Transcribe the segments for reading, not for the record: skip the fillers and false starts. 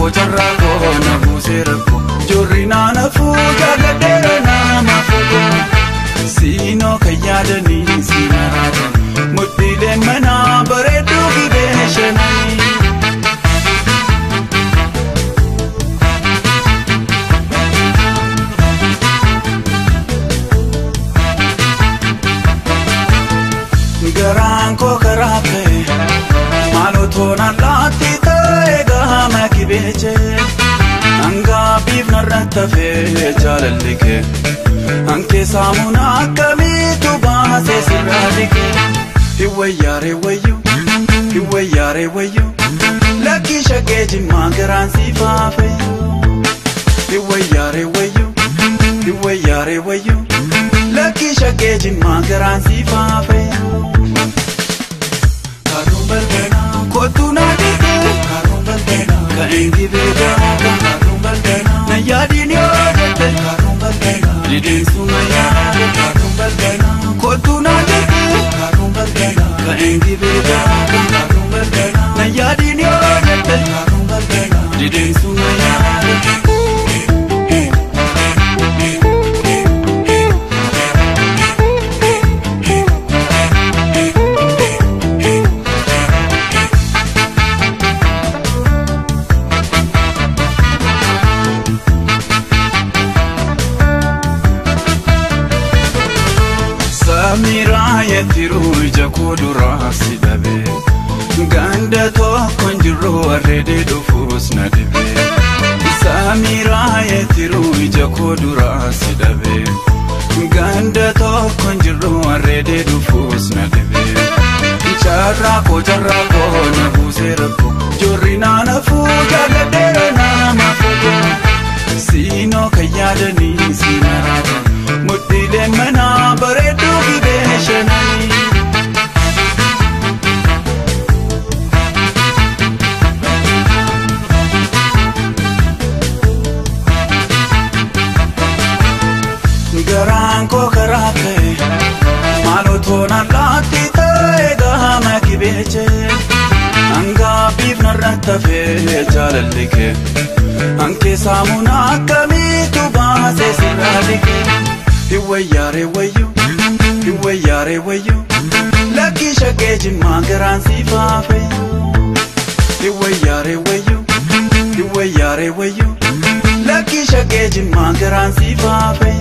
jarrako na buserako jorina na fuja gadera na mafugo sino kayadani sinarada mutile mana baredu gideshanani garanko karake malotona lati tega makibeche anga bif narata fe jalalike anke samuna kamitu base siradike hiwayare wayu laki shakeji magaran sifafe hiwayare wayu laki shakeji magaran sifafe karumbaldena kotuna dike karumbaldena kaengi bega karumbaldena nayadini odete karumbaldena didin sumaya karumbaldena kotuna dike karumbaldena kaengi bega karumbaldena nayadini odete karumbaldena didin sumaya Samira yetiru jakudura sidabe ganda to konjiro arede do furus nadibe Samira yetiru jakudura sidabe ganda to konjiro arede do furus nadibe jarrako na buserako jorina na fuja gadera na mafugo sino kayadani sinarada mutile mana baredu gideshanani garanko karake malotona lati tega makibeche anga bif narata fe jalalike anke samuna kamitu base siradike hiwayare wayu laki shakeji magaran sifafe hiwayare wayu laki shakeji magaran sifafe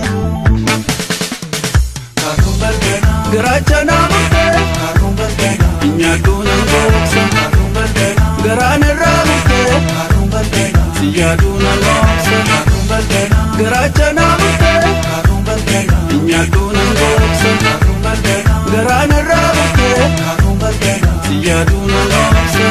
karumbaldena garachana mute karumbaldena nyaduna ngoksa karumbaldena garana ramute karumbaldena siyaduna ngoksa karumbaldena garachana mute karumbaldena nyaduna ngoksa karumbaldena garana ramute karumbaldena siyaduna ngoksa